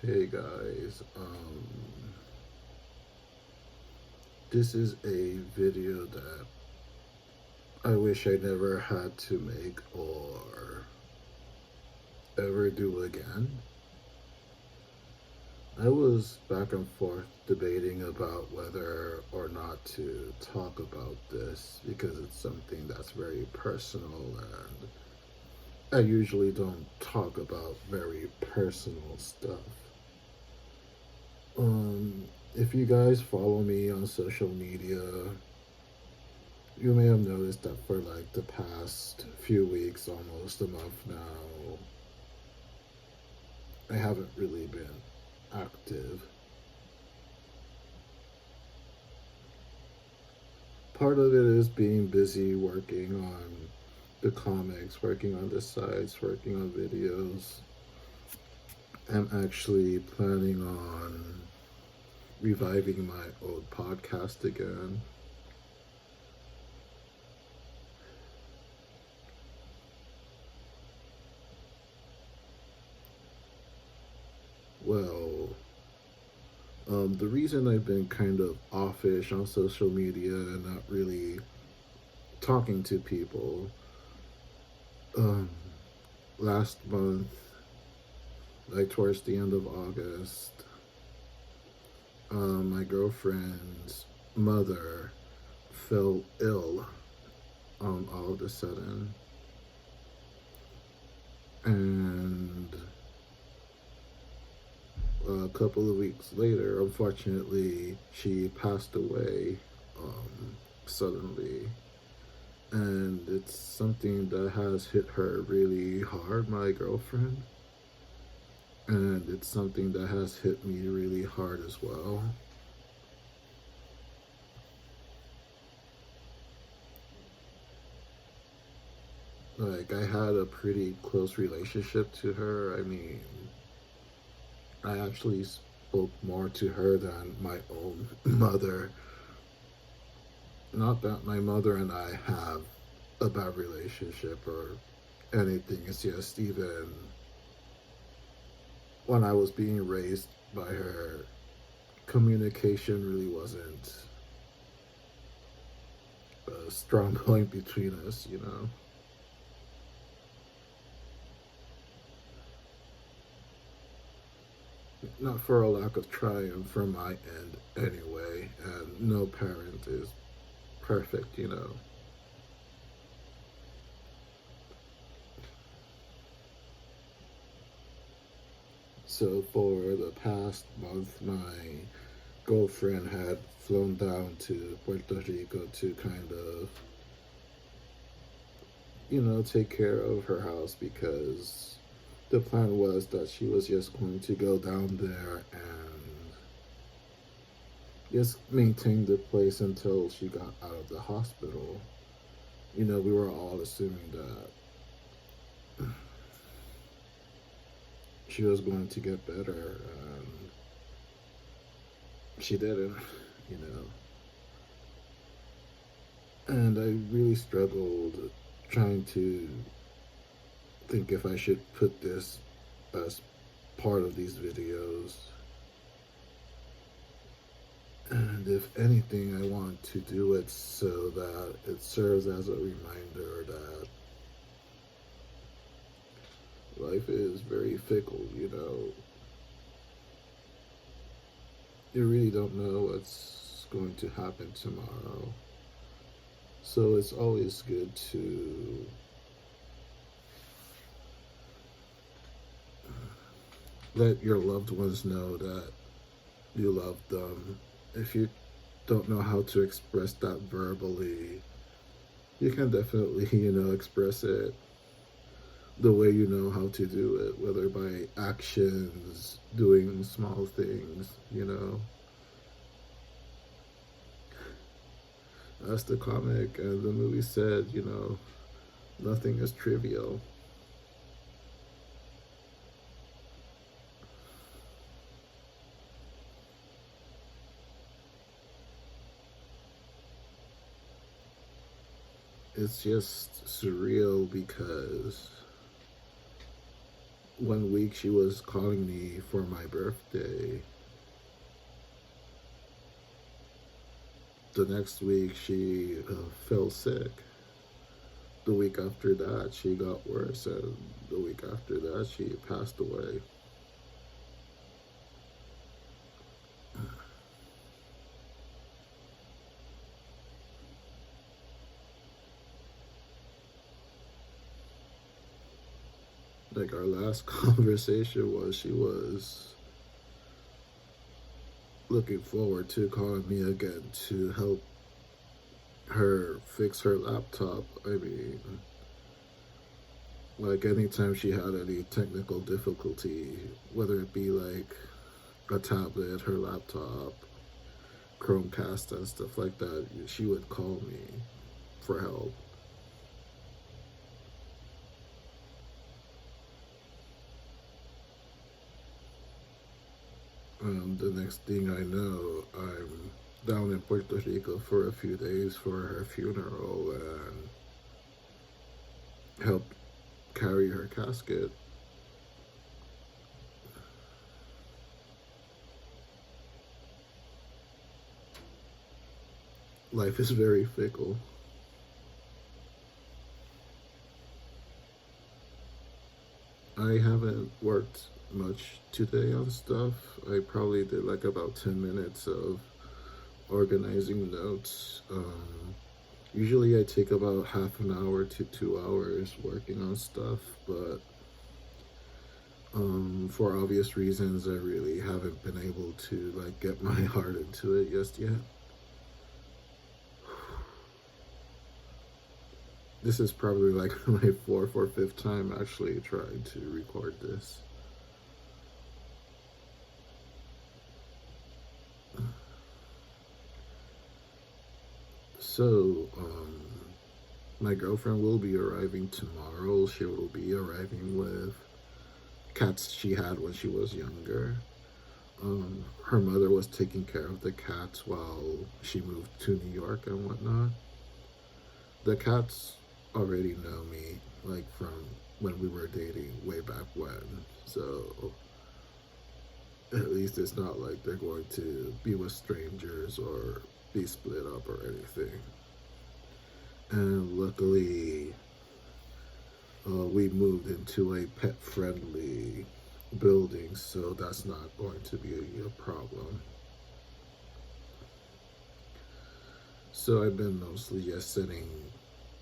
Hey guys, this is a video that I wish I never had to make or ever do again. I was back and forth debating about whether or not to talk about this because it's something that's very personal and I usually don't talk about very personal stuff. If you guys follow me on social media, you may have noticed that for like the past few weeks, almost a month now, I haven't really been active. Part of it is being busy working on the comics, working on the sites, working on videos. I'm actually planning on reviving my old podcast again. Well, the reason I've been kind of offish on social media and not really talking to people, um, last month, like towards the end of August, my girlfriend's mother fell ill all of a sudden. And a couple of weeks later, unfortunately, she passed away suddenly. And it's something that has hit her really hard, my girlfriend. And it's something that has hit me really hard as well. Like, I had a pretty close relationship to her. I mean, I actually spoke more to her than my own mother. Not that my mother and I have a bad relationship or anything. It's just even when I was being raised by her, communication really wasn't a strong point between us. Not for a lack of trying from my end anyway, and no parent is perfect. So for the past month, my girlfriend had flown down to Puerto Rico to kind of, take care of her house because the plan was that she was just going to go down there and just maintain the place until she got out of the hospital. We were all assuming that she was going to get better, and she didn't, you know. And I really struggled trying to think if I should put this as part of these videos. And if anything, I want to do it so that it serves as a reminder that life is very fickle. You really don't know what's going to happen tomorrow. So it's always good to let your loved ones know that you love them. If you don't know how to express that verbally, you can definitely, express it the way you know how to do it, whether by actions, doing small things. As the comic and the movie said, nothing is trivial. It's just surreal because one week she was calling me for my birthday. The next week she fell sick. The week after that she got worse, and the week after that she passed away. Like our last conversation was she was looking forward to calling me again to help her fix her laptop. I mean, like anytime she had any technical difficulty, whether it be like a tablet, her laptop, Chromecast, and stuff like that, she would call me for help. The next thing I know, I'm down in Puerto Rico for a few days for her funeral and help carry her casket. Life is very fickle. I haven't worked much today on stuff. I probably did like about 10 minutes of organizing notes. Usually I take about half an hour to 2 hours working on stuff, but for obvious reasons, I really haven't been able to like get my heart into it just yet. This is probably like my fourth or fifth time actually trying to record this. So, my girlfriend will be arriving tomorrow. She will be arriving with cats she had when she was younger. Her mother was taking care of the cats while she moved to New York and whatnot. The cats already know me, like from when we were dating way back when. So at least it's not like they're going to be with strangers or be split up or anything. And luckily, we moved into a pet friendly building, so that's not going to be a problem. So I've been mostly just setting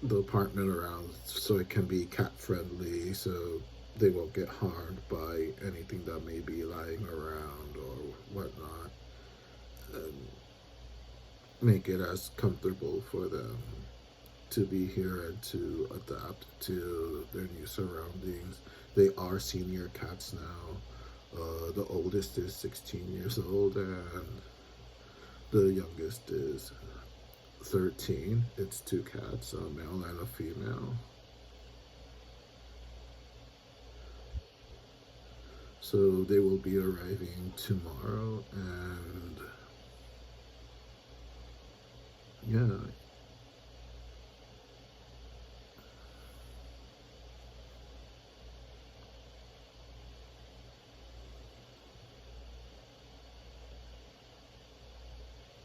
the apartment around so it can be cat friendly, so they won't get harmed by anything that may be lying around or whatnot, and make it as comfortable for them to be here and to adapt to their new surroundings. They are senior cats now. The oldest is 16 years old and the youngest is 13. It's two cats, a male and a female. So they will be arriving tomorrow, and yeah.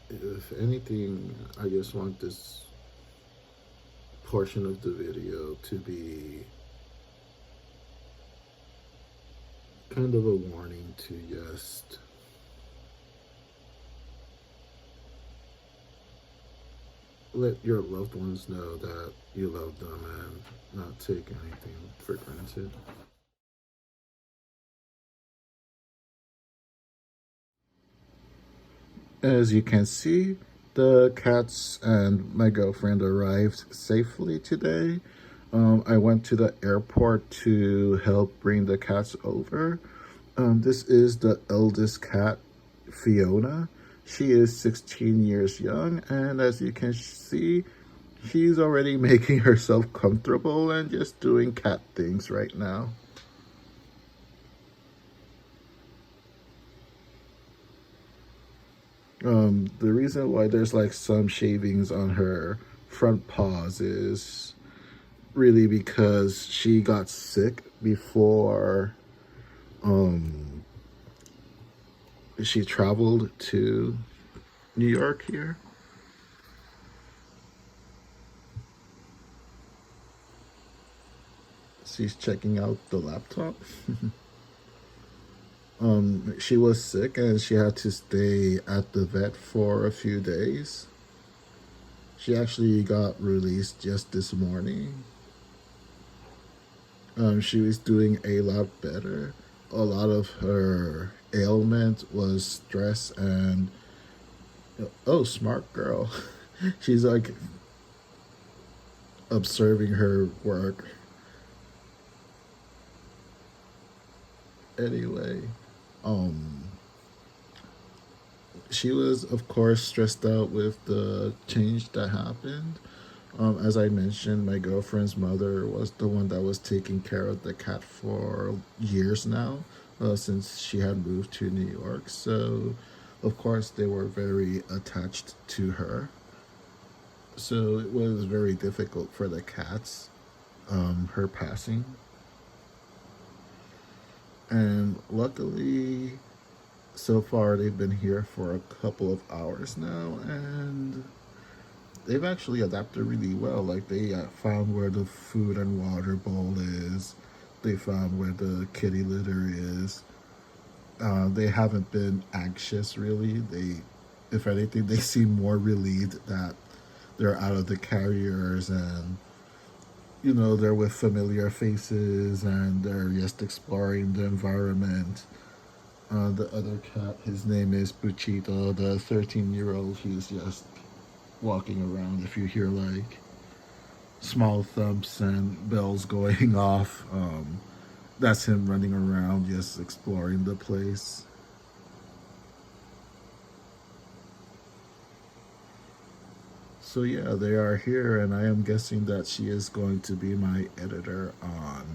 If anything, I just want this portion of the video to be kind of a warning to just let your loved ones know that you love them and not take anything for granted. As you can see, the cats and my girlfriend arrived safely today. I went to the airport to help bring the cats over. This is the eldest cat, Fiona. She is 16 years young, and as you can see, she's already making herself comfortable and just doing cat things right now. The reason why there's like some shavings on her front paws is really because she got sick before Um, she traveled to New York here. She's checking out the laptop. She was sick and she had to stay at the vet for a few days. She actually got released just this morning. She was doing a lot better. A lot of her ailment was stress and oh, smart girl. She's like observing her work. Anyway, um, she was of course stressed out with the change that happened. As I mentioned, my girlfriend's mother was the one that was taking care of the cat for years now, since she had moved to New York. So, of course, they were very attached to her. So it was very difficult for the cats, her passing. And luckily, so far, they've been here for a couple of hours now, and they've actually adapted really well. Like they found where the food and water bowl is. They found where the kitty litter is. They haven't been anxious really. If anything, they seem more relieved that they're out of the carriers and they're with familiar faces and they're just exploring the environment. The other cat, his name is Buchito, the 13-year-old. He's just walking around. If you hear like small thumps and bells going off. That's him running around, just exploring the place. So yeah, they are here, and I am guessing that she is going to be my editor on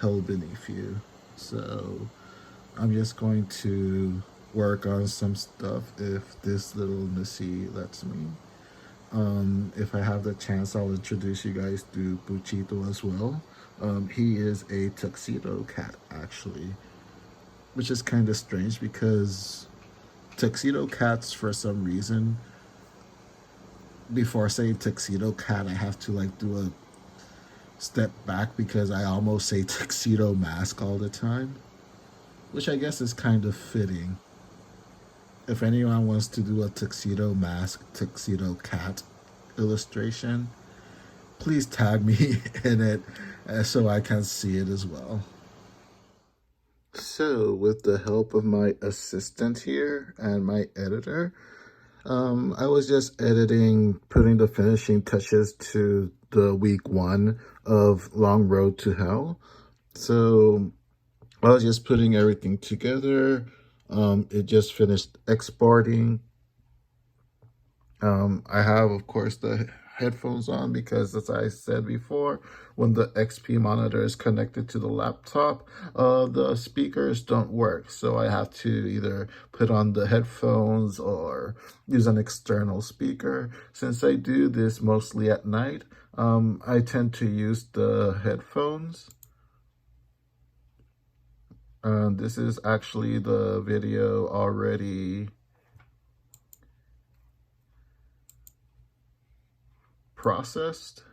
Hell Beneath You. So I'm just going to work on some stuff if this little Missy lets me. If I have the chance, I'll introduce you guys to Buchito as well. He is a tuxedo cat, actually, which is kind of strange because tuxedo cats, for some reason, before saying tuxedo cat, I have to like do a step back because I almost say tuxedo mask all the time, which I guess is kind of fitting. If anyone wants to do a tuxedo mask, tuxedo cat illustration, please tag me in it so I can see it as well. So, with the help of my assistant here and my editor, I was just editing, putting the finishing touches to the week 1 of Long Road to Hell. So, I was just putting everything together. It just finished exporting. I have, of course, the headphones on because, as I said before, when the XP monitor is connected to the laptop, the speakers don't work. So I have to either put on the headphones or use an external speaker. Since I do this mostly at night, I tend to use the headphones. This is actually the video already processed.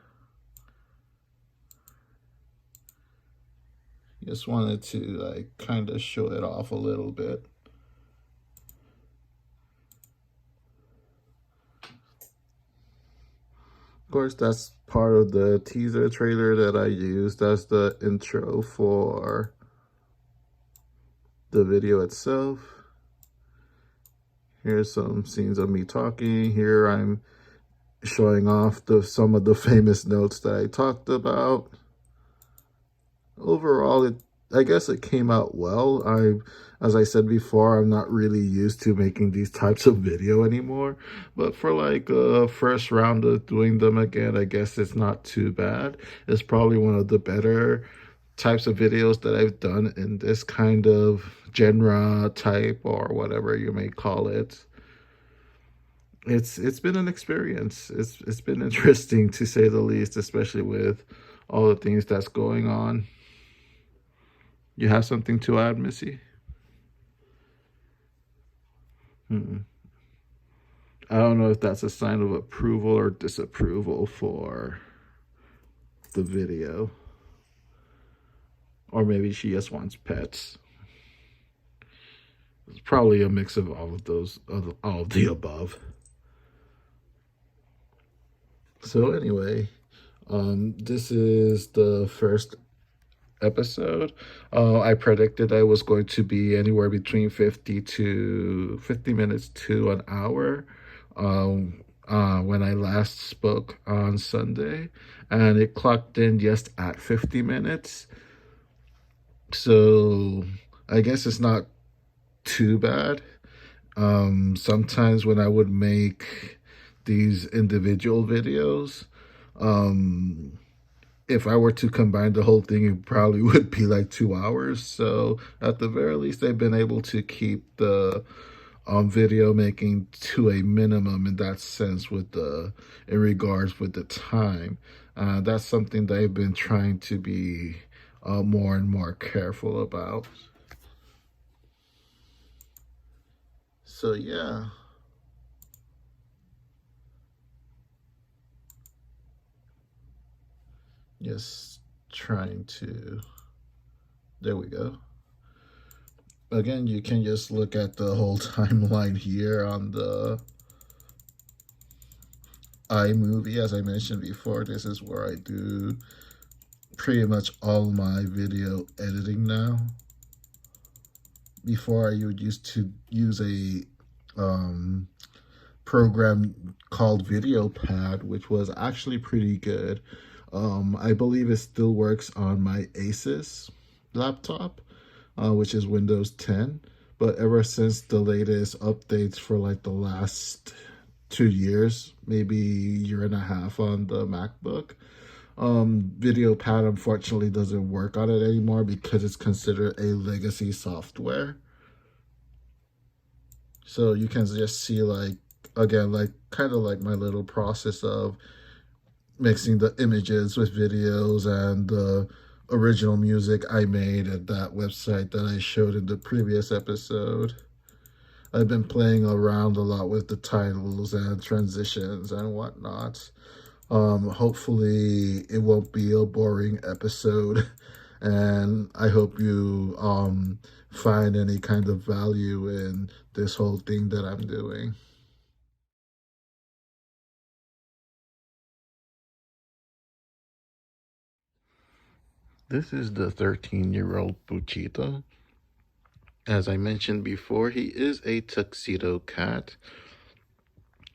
Just wanted to like kind of show it off a little bit. Of course, that's part of the teaser trailer that I used as the intro for the video itself. Here's some scenes of me talking. Here I'm showing off some of the famous notes that I talked about. Overall, I guess it came out well. As I said before, I'm not really used to making these types of video anymore. But for like a first round of doing them again, I guess it's not too bad. It's probably one of the better types of videos that I've done in this kind of genre type or whatever you may call it. It's been an experience. It's been interesting to say the least, especially with all the things that's going on. You have something to add, Missy? Hmm. I don't know if that's a sign of approval or disapproval for the video. Or maybe she just wants pets. It's probably a mix of all of those, all of the above. So anyway, this is the first episode. I predicted I was going to be anywhere between 50 minutes to an hour. When I last spoke on Sunday, and it clocked in just at 50 minutes. So I guess it's not too bad. Sometimes when I would make these individual videos, um, if I were to combine the whole thing, it probably would be like 2 hours. So at the very least, they've been able to keep the video making to a minimum in that sense with the in regards with the time. That's something they've been trying to be more and more careful about. So yeah. Just trying to, there we go. Again, you can just look at the whole timeline here on the iMovie. As I mentioned before, this is where I do pretty much all my video editing now. Before, I would used to use a program called VideoPad, which was actually pretty good. I believe it still works on my Asus laptop, which is Windows 10. But ever since the latest updates for like the last 2 years, maybe year and a half on the MacBook, VideoPad unfortunately doesn't work on it anymore because it's considered a legacy software. So you can just see, like, again, like kind of like my little process of mixing the images with videos and the original music I made at that website that I showed in the previous episode. I've been playing around a lot with the titles and transitions and whatnot. Hopefully it won't be a boring episode, and I hope you find any kind of value in this whole thing that I'm doing. This is the 13-year-old Buchito. As I mentioned before, he is a tuxedo cat.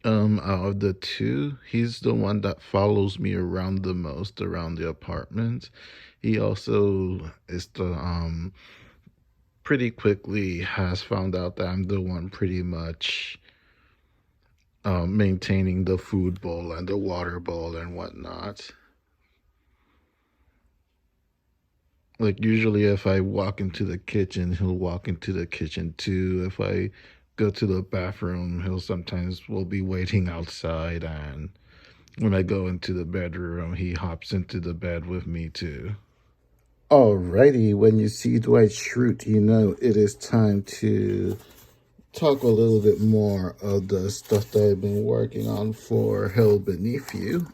Out of the two, he's the one that follows me around the most around the apartment. He also is the pretty quickly has found out that I'm the one pretty much maintaining the food bowl and the water bowl and whatnot. Like, usually if I walk into the kitchen, he'll walk into the kitchen too. If I go to the bathroom, he'll sometimes will be waiting outside, and when I go into the bedroom, he hops into the bed with me too. Alrighty, when you see Dwight Schrute, you know it is time to talk a little bit more of the stuff that I've been working on for Hell Beneath You.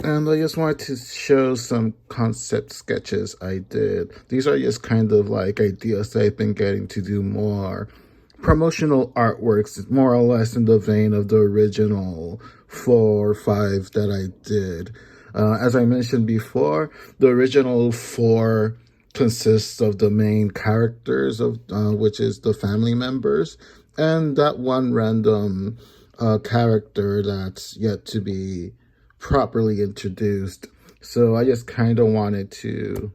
And I just wanted to show some concept sketches I did. These are just kind of like ideas that I've been getting to do more. Promotional artworks, more or less in the vein of the original 4 or 5 that I did. As I mentioned before, the original 4 consists of the main characters, of which is the family members, and that one random character that's yet to be properly introduced. So I just kind of wanted to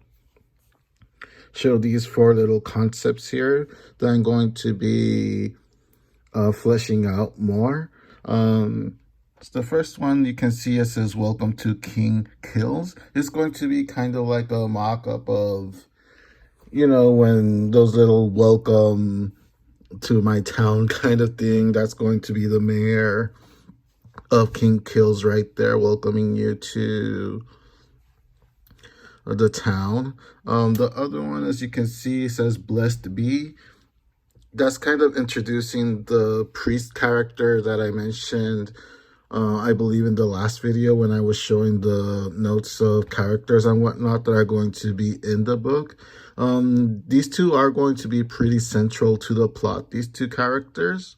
show these 4 little concepts here that I'm going to be fleshing out more. The first one you can see, it says "Welcome to King Kills." It's going to be kind of like a mock-up of, you know, when those little welcome to my town kind of thing. That's going to be the mayor of King Kills right there, welcoming you to the town. The other one, as you can see, says Blessed Be. That's kind of introducing the priest character that I mentioned, I believe in the last video when I was showing the notes of characters and whatnot that are going to be in the book. These two are going to be pretty central to the plot, these two characters.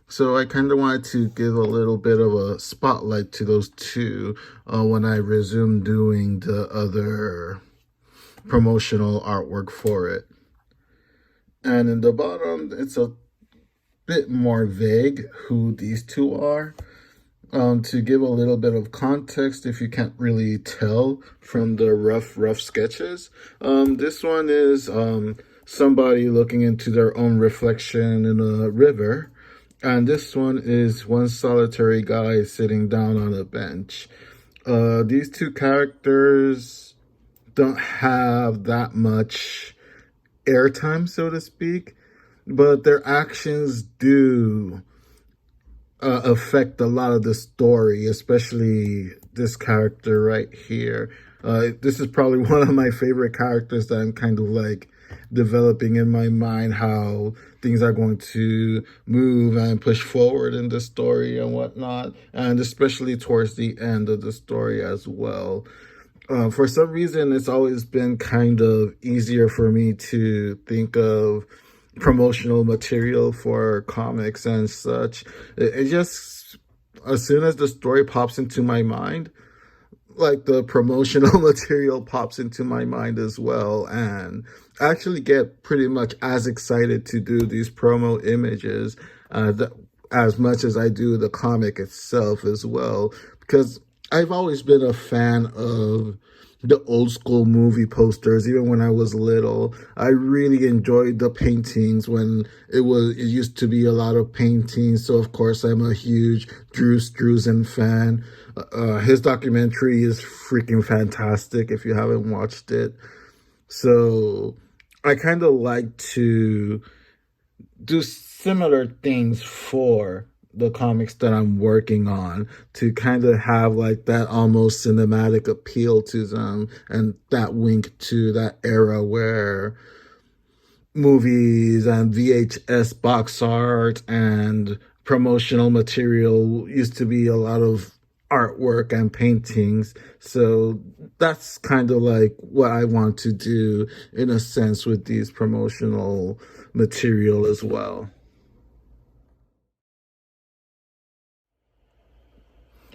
So I kind of wanted to give a little bit of a spotlight to those two when I resume doing the other promotional artwork for it. And in the bottom, it's a bit more vague who these two are. To give a little bit of context, if you can't really tell from the rough sketches, this one is somebody looking into their own reflection in a river. And this one is one solitary guy sitting down on a bench. These two characters don't have that much airtime, so to speak, but their actions do affect a lot of the story, especially this character right here. This is probably one of my favorite characters that I'm kind of like developing in my mind, how things are going to move and push forward in the story and whatnot, and especially towards the end of the story as well. For some reason, it's always been kind of easier for me to think of promotional material for comics and such. It just, as soon as the story pops into my mind, like the promotional material pops into my mind as well, and I actually get pretty much as excited to do these promo images as much as I do the comic itself as well, because I've always been a fan of the old school movie posters. Even when I was little, I really enjoyed the paintings when it used to be a lot of paintings. So of course I'm a huge Drew Struzan fan. His documentary is freaking fantastic if you haven't watched it. So I kind of like to do similar things for the comics that I'm working on, to kind of have like that almost cinematic appeal to them, and that wink to that era where movies and VHS box art and promotional material used to be a lot of artwork and paintings. So that's kind of like what I want to do in a sense with these promotional material as well.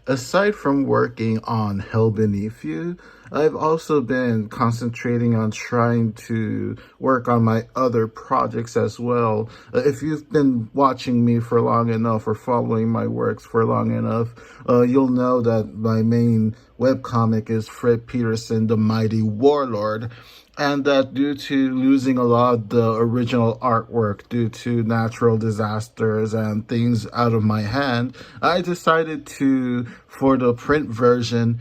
Aside from working on Hell Beneath You, I've also been concentrating on trying to work on my other projects as well. If you've been watching me for long enough or following my works for long enough, you'll know that my main webcomic is Fred Peterson, the Mighty Warlord, and that due to losing a lot of the original artwork due to natural disasters and things out of my hand, I decided to, for the print version,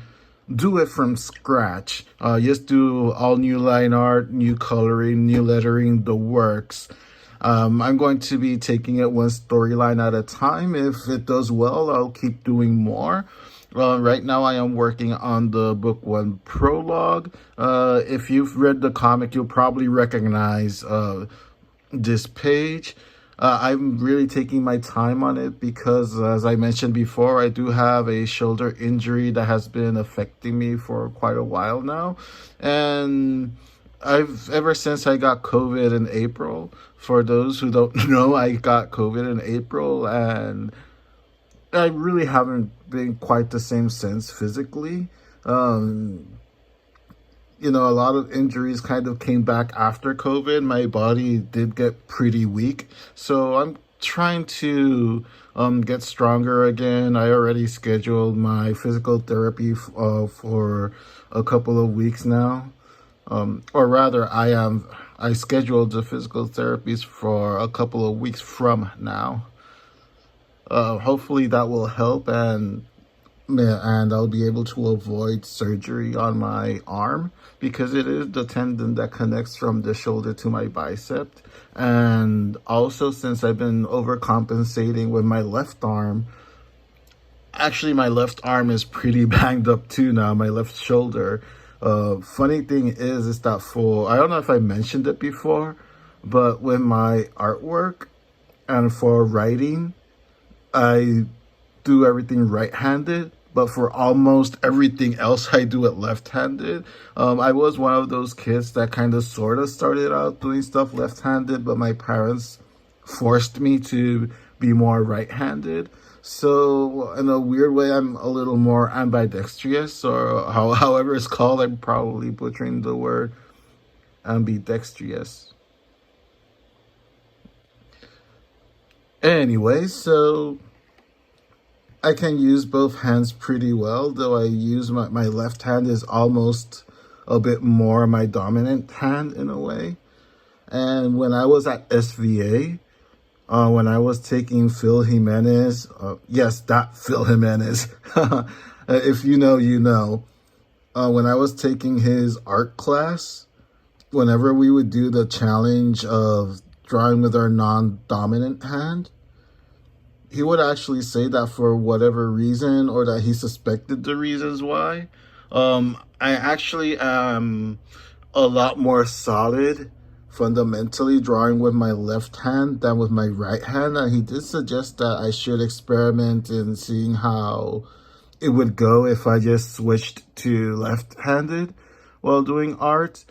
do it from scratch. Just do all new line art, new coloring, new lettering, the works. I'm going to be taking it one storyline at a time. If it does well, I'll keep doing more. Right now I am working on the book one prologue. If you've read the comic, you'll probably recognize this page. I'm really taking my time on it because, as I mentioned before, I do have a shoulder injury that has been affecting me for quite a while now. And ever since I got COVID in April, for those who don't know, I got COVID in April, and I really haven't been quite the same since physically. You know, a lot of injuries kind of came back after COVID. My body did get pretty weak. So I'm trying to get stronger again. I already scheduled my physical therapy for a couple of weeks now. Or rather, I scheduled the physical therapies for a couple of weeks from now. Hopefully that will help, and I'll be able to avoid surgery on my arm, because it is the tendon that connects from the shoulder to my bicep. And also, since I've been overcompensating with my left arm, actually my left arm is pretty banged up too now, my left shoulder. Funny thing is that for, I don't know if I mentioned it before, but with my artwork and for writing, I do everything right-handed, but for almost everything else, I do it left-handed. I was one of those kids that kind of sort of started out doing stuff left-handed, but my parents forced me to be more right-handed. So in a weird way, I'm a little more ambidextrous, or however it's called. I'm probably butchering the word ambidextrous. Anyway, so I can use both hands pretty well, though I use my left hand is almost a bit more my dominant hand in a way. And when I was at SVA, when I was taking Phil Jimenez, yes, that Phil Jimenez, if you know, you know. When I was taking his art class, whenever we would do the challenge of drawing with our non-dominant hand, he would actually say that for whatever reason, or that he suspected the reasons why. I actually am a lot more solid fundamentally drawing with my left hand than with my right hand, and he did suggest that I should experiment in seeing how it would go if I just switched to left-handed while doing art.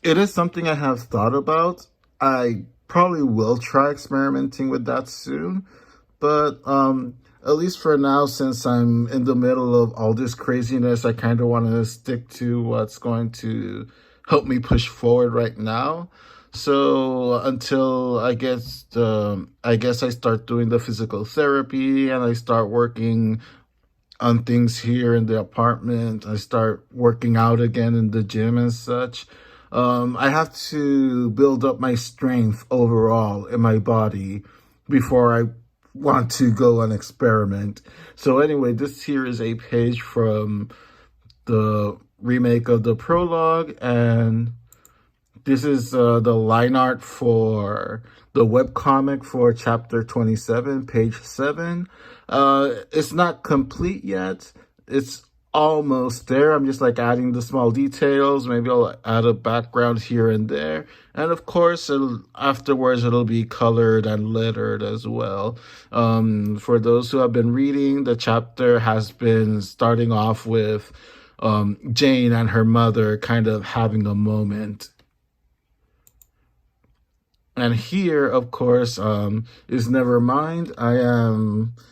It is something I have thought about. I probably will try experimenting with that soon. But at least for now, since I'm in the middle of all this craziness, I kind of want to stick to what's going to help me push forward right now. So until I guess I start doing the physical therapy and I start working on things here in the apartment, I start working out again in the gym and such. I have to build up my strength overall in my body before I want to go and experiment. So anyway, this here is a page from the remake of the prologue, and this is the line art for the webcomic for chapter 27, page 7. It's not complete yet. It's almost there. I'm just like adding the small details. Maybe I'll add a background here and there. And of course, afterwards, it'll be colored and lettered as well. For those who have been reading, the chapter has been starting off with Jane and her mother kind of having a moment. And here, of course, is Nevermind.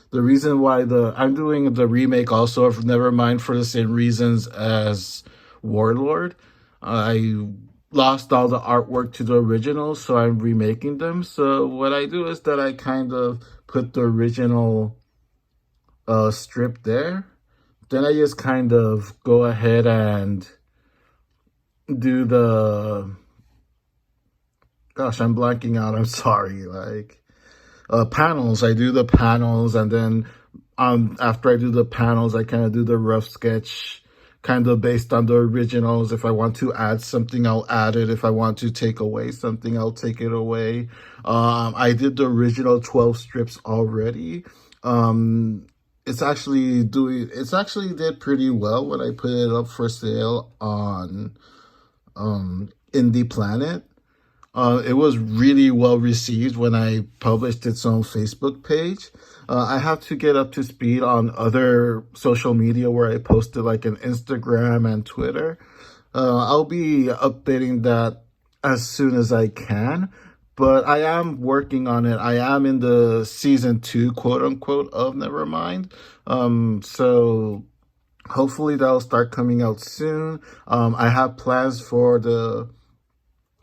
The reason why I'm doing the remake also of Nevermind for the same reasons as Warlord. I lost all the artwork to the originals, so I'm remaking them. So what I do is that I kind of put the original strip there. Then I just kind of go ahead and do the... Gosh, I'm blanking out. I'm sorry. Like, panels. I do the panels, and then after I do the panels, I kind of do the rough sketch, kind of based on the originals. If I want to add something, I'll add it. If I want to take away something, I'll take it away. I did the original 12 strips already. It's actually did pretty well when I put it up for sale on Indie Planet. It was really well received when I published its own Facebook page. I have to get up to speed on other social media where I posted, like an Instagram and Twitter. I'll be updating that as soon as I can, but I am working on it. I am in the season 2, quote unquote, of Nevermind. So hopefully that'll start coming out soon. I have plans for the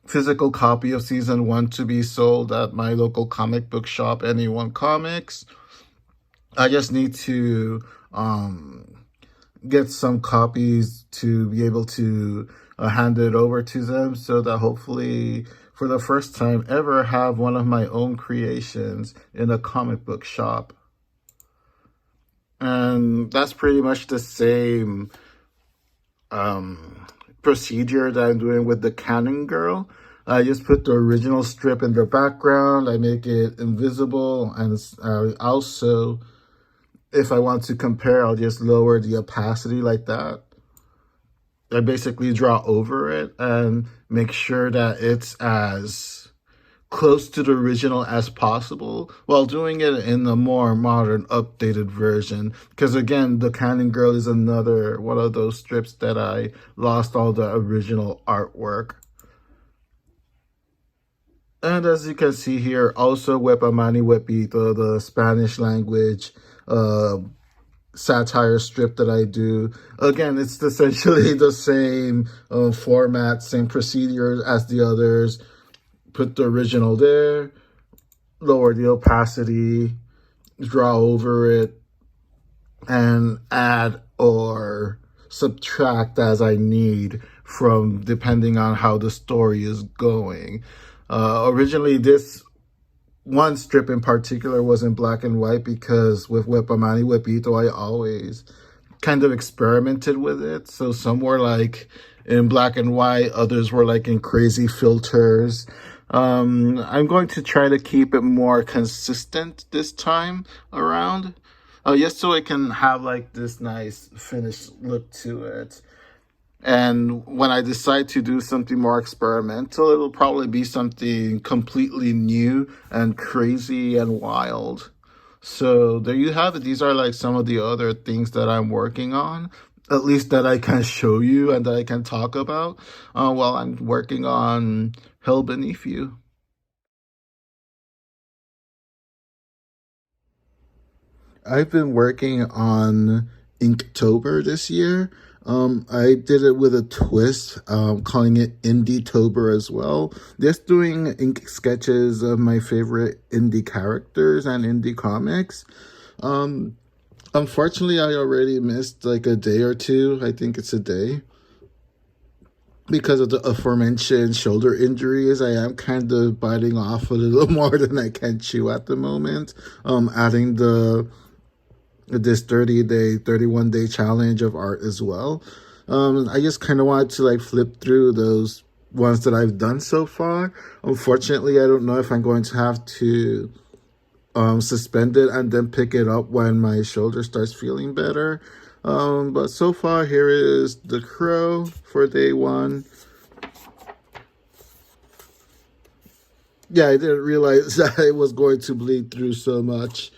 physical copy of season 1 to be sold at my local comic book shop, Anyone Comics. I just need to get some copies to be able to hand it over to them, so that hopefully for the first time ever have one of my own creations in a comic book shop. And that's pretty much the same procedure that I'm doing with the Cannon Girl. I just put the original strip in the background. I make it invisible, and also, if I want to compare, I'll just lower the opacity like that. I basically draw over it and make sure that it's as close to the original as possible while doing it in a more modern, updated version. Because again, The Cannon Girl is another one of those strips that I lost all the original artwork. And as you can see here, also Wepamani Wepito, the Spanish language uh, satire strip that I do. Again, it's essentially the same format, same procedure as the others. Put the original there, lower the opacity, draw over it, and add or subtract as I need from depending on how the story is going. Originally, this one strip in particular was in black and white because with Wepamani Wepito, I always kind of experimented with it. So some were like in black and white, others were like in crazy filters. I'm going to try to keep it more consistent this time around. Just so I can have like this nice finished look to it. And when I decide to do something more experimental, it'll probably be something completely new and crazy and wild. So there you have it. These are like some of the other things that I'm working on, at least that I can show you and that I can talk about while I'm working on Hell Beneath You. I've been working on Inktober this year. I did it with a twist, calling it Indie-tober as well. Just doing ink sketches of my favorite indie characters and indie comics. Um, Unfortunately, I already missed like a day or two. I think it's a day. Because of the aforementioned shoulder injuries, I am kind of biting off a little more than I can chew at the moment. Adding this 30-day, 31-day challenge of art as well. I just kind of wanted to like flip through those ones that I've done so far. Unfortunately, I don't know if I'm going to have to suspend it and then pick it up when my shoulder starts feeling better. But so far, here is the crow for day one. Yeah, I didn't realize that it was going to bleed through so much.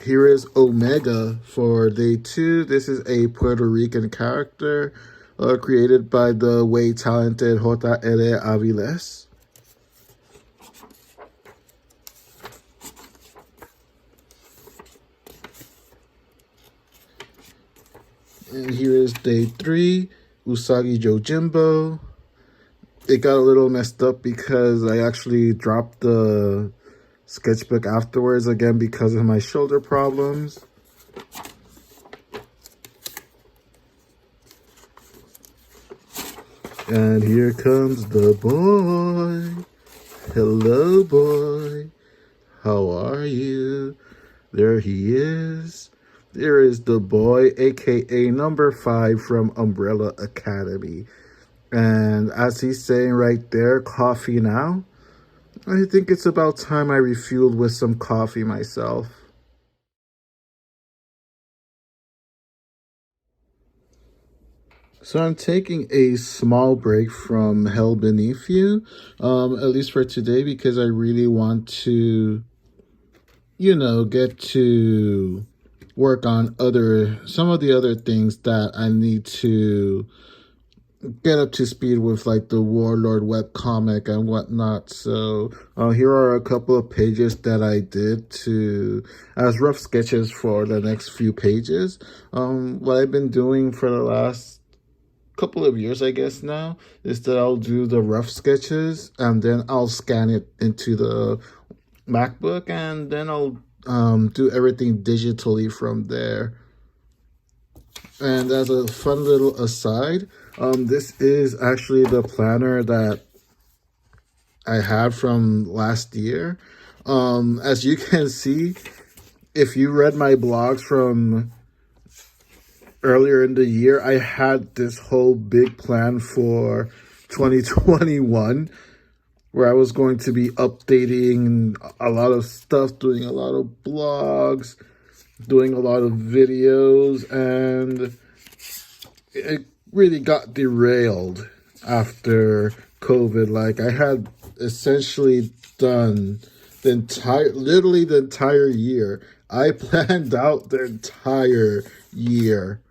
Here is Omega for day two. This is a Puerto Rican character created by the way talented J.L. Aviles. And here is day three, Usagi Jojimbo. It got a little messed up because I actually dropped the sketchbook afterwards again because of my shoulder problems. And here comes the boy. Hello, boy. How are you? There he is. There is the boy, aka number 5 from Umbrella Academy. And as he's saying right there, coffee now. I think it's about time I refueled with some coffee myself. So I'm taking a small break from Hell Beneath You, at least for today, because I really want to, get to work on some of the other things that I need to get up to speed with, like the Warlord webcomic and whatnot. So here are a couple of pages that I did as rough sketches for the next few pages. What I've been doing for the last couple of years, I guess now, is that I'll do the rough sketches and then I'll scan it into the MacBook and then I'll do everything digitally from there. And as a fun little aside, this is actually the planner that I had from last year. As you can see, if you read my blogs from earlier in the year, I had this whole big plan for 2021 where I was going to be updating a lot of stuff, doing a lot of blogs, doing a lot of videos, and really got derailed after COVID. Like I had essentially done literally the entire year. I planned out the entire year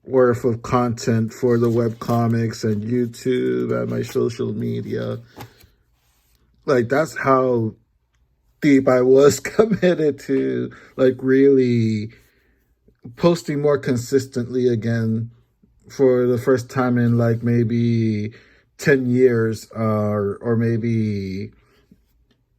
worth of content for the web comics and YouTube and my social media. Like that's how deep I was committed to like really posting more consistently again for the first time in like maybe 10 years, or maybe,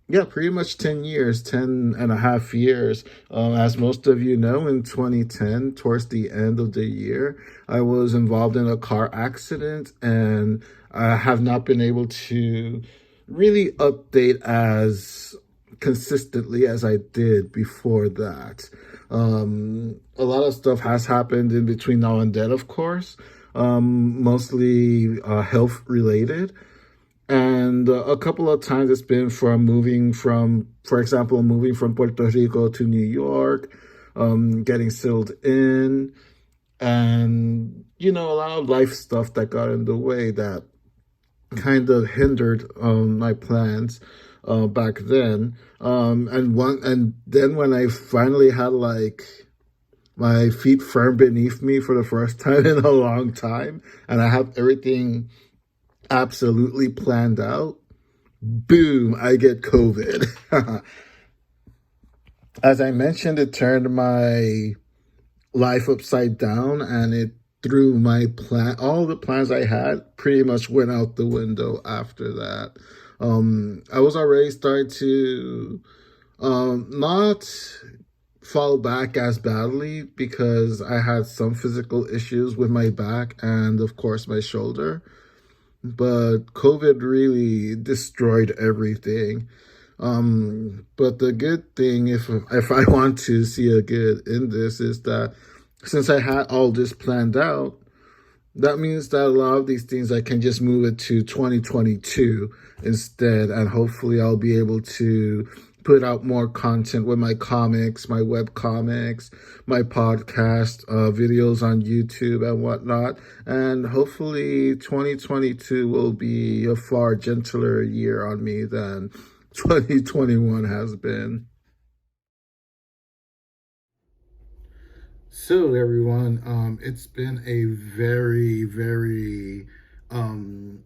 yeah, pretty much 10 years, 10 and a half years. As most of you know, in 2010, towards the end of the year, I was involved in a car accident, and I have not been able to really update as consistently as I did before that. A lot of stuff has happened in between now and then, of course, mostly health related. And a couple of times it's been from moving from, for example, moving from Puerto Rico to New York, getting settled in, and, a lot of life stuff that got in the way that kind of hindered my plans back then. And then when I finally had like my feet firm beneath me for the first time in a long time, and I have everything absolutely planned out, boom, I get COVID. As I mentioned, it turned my life upside down, and it threw my plan. All the plans I had pretty much went out the window after that. I was already starting to not fall back as badly because I had some physical issues with my back and, of course, my shoulder. But COVID really destroyed everything. But the good thing, if I want to see a good in this, is that since I had all this planned out, that means that a lot of these things I can just move it to 2022 instead, and hopefully I'll be able to put out more content with my comics, my web comics, my podcast, videos on YouTube and whatnot. And hopefully 2022 will be a far gentler year on me than 2021 has been. So everyone, it's been a very, very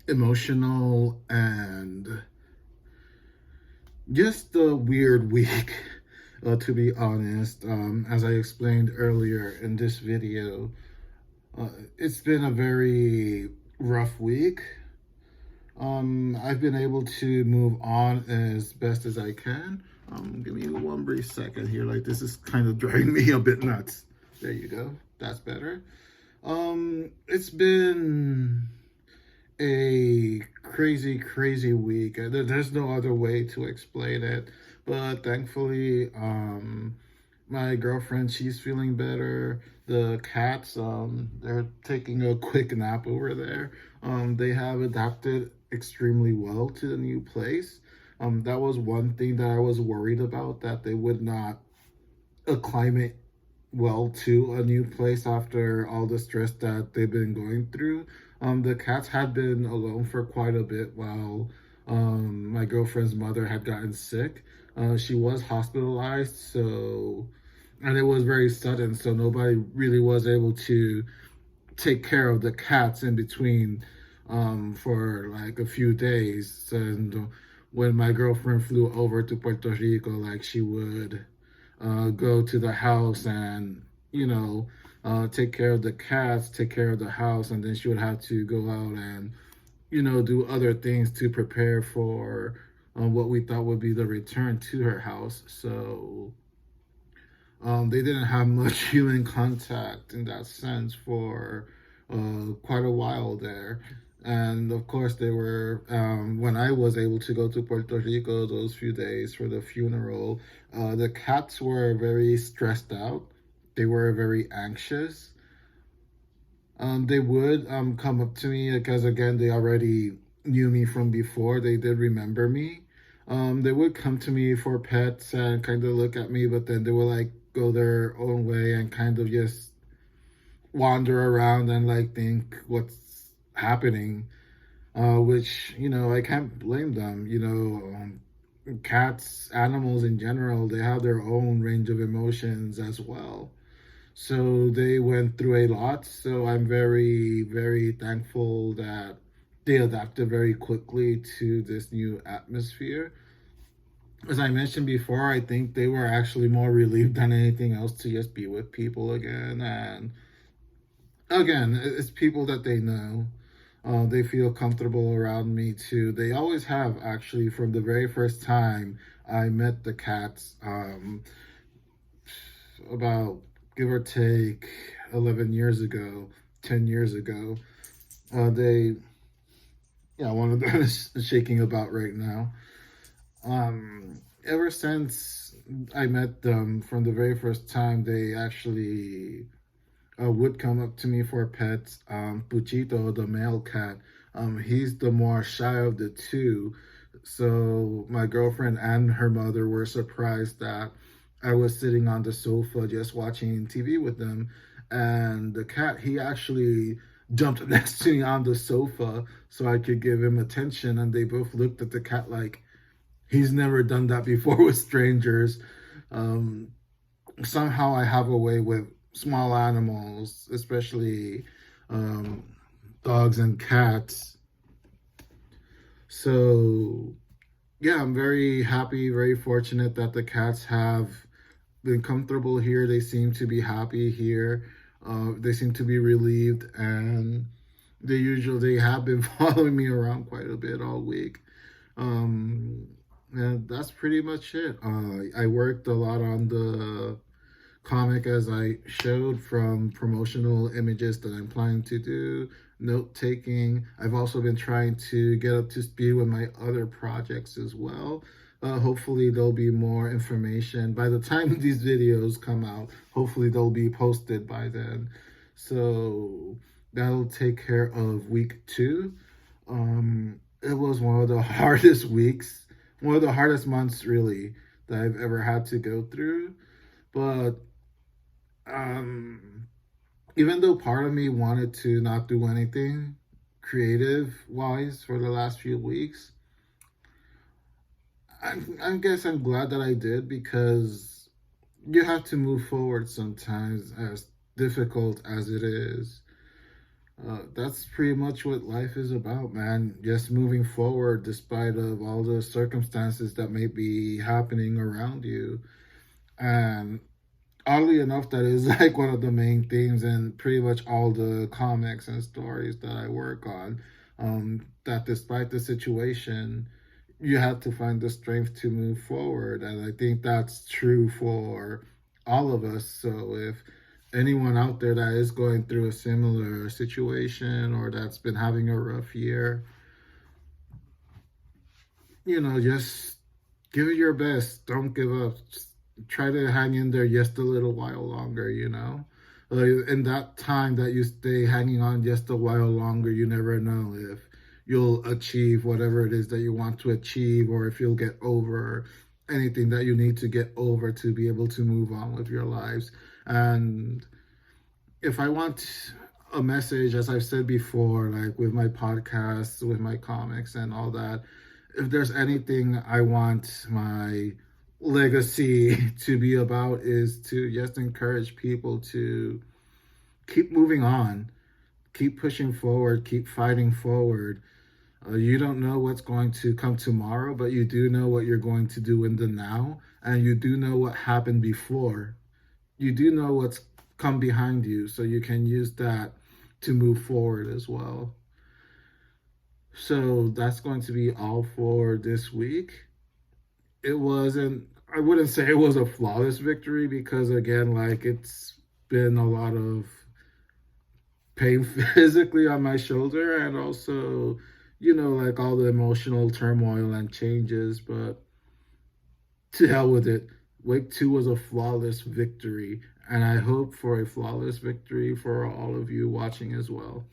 emotional and just a weird week, to be honest. As I explained earlier in this video, it's been a very rough week. I've been able to move on as best as I can. Give me one brief second here. Like, this is kind of driving me a bit nuts. There you go. That's better. It's been a crazy, crazy week. There's no other way to explain it. But thankfully, my girlfriend, she's feeling better. The cats, they're taking a quick nap over there. They have adapted extremely well to the new place. That was one thing that I was worried about, that they would not acclimate well to a new place after all the stress that they've been going through. The cats had been alone for quite a bit while my girlfriend's mother had gotten sick. She was hospitalized, and it was very sudden, so nobody really was able to take care of the cats in between for like a few days. And when my girlfriend flew over to Puerto Rico, like, she would go to the house and, take care of the cats, take care of the house, and then she would have to go out and, do other things to prepare for what we thought would be the return to her house. So they didn't have much human contact in that sense for quite a while there. And of course, they were, when I was able to go to Puerto Rico those few days for the funeral, the cats were very stressed out. They were very anxious. They would come up to me because, again, they already knew me from before. They did remember me. They would come to me for pets and kind of look at me, but then they would like go their own way and kind of just wander around and like think what's happening, which, I can't blame them. Cats, animals in general, they have their own range of emotions as well. So they went through a lot. So I'm very, very thankful that they adapted very quickly to this new atmosphere. As I mentioned before, I think they were actually more relieved than anything else to just be with people again. And again, it's people that they know. They feel comfortable around me too. They always have, actually, from the very first time I met the cats, about, give or take, 11 years ago, 10 years ago. Yeah, one of them is shaking about right now. Ever since I met them, from the very first time, they actually would come up to me for pets. Puchito, the male cat, he's the more shy of the two. So my girlfriend and her mother were surprised that I was sitting on the sofa just watching TV with them. And the cat, he actually jumped next to me on the sofa so I could give him attention. And they both looked at the cat like he's never done that before with strangers. Um, Somehow I have a way with small animals, especially um, dogs and cats. So, yeah, I'm very happy, very fortunate that the cats have been comfortable here. They seem to be happy here. They seem to be relieved, and they have been following me around quite a bit all week. Um, and that's pretty much it. I worked a lot on the comic, as I showed, from promotional images that I'm planning to do, note taking. I've also been trying to get up to speed with my other projects as well. Hopefully, there'll be more information by the time these videos come out. Hopefully, they'll be posted by then. So that'll take care of week 2. It was one of the hardest weeks, one of the hardest months, really, that I've ever had to go through. But um, even though part of me wanted to not do anything creative wise for the last few weeks, I guess I'm glad that I did, because you have to move forward sometimes, as difficult as it is. That's pretty much what life is about, man. Just moving forward despite of all the circumstances that may be happening around you. And oddly enough, that is like one of the main themes in pretty much all the comics and stories that I work on. That despite the situation, you have to find the strength to move forward. And I think that's true for all of us. So if anyone out there that is going through a similar situation or that's been having a rough year, just give it your best. Don't give up. Just try to hang in there just a little while longer. Like, in that time that you stay hanging on just a while longer, you never know if you'll achieve whatever it is that you want to achieve, or if you'll get over anything that you need to get over to be able to move on with your lives. And if I want a message, as I've said before, like with my podcasts, with my comics and all that, if there's anything I want my legacy to be about, is to just encourage people to keep moving on, keep pushing forward, keep fighting forward. You don't know what's going to come tomorrow, but you do know what you're going to do in the now, and you do know what happened before. You do know what's come behind you, so you can use that to move forward as well. So that's going to be all for this week. I wouldn't say it was a flawless victory, because again, like, it's been a lot of pain physically on my shoulder, and also, like, all the emotional turmoil and changes, but to hell with it. Week 2 was a flawless victory, and I hope for a flawless victory for all of you watching as well.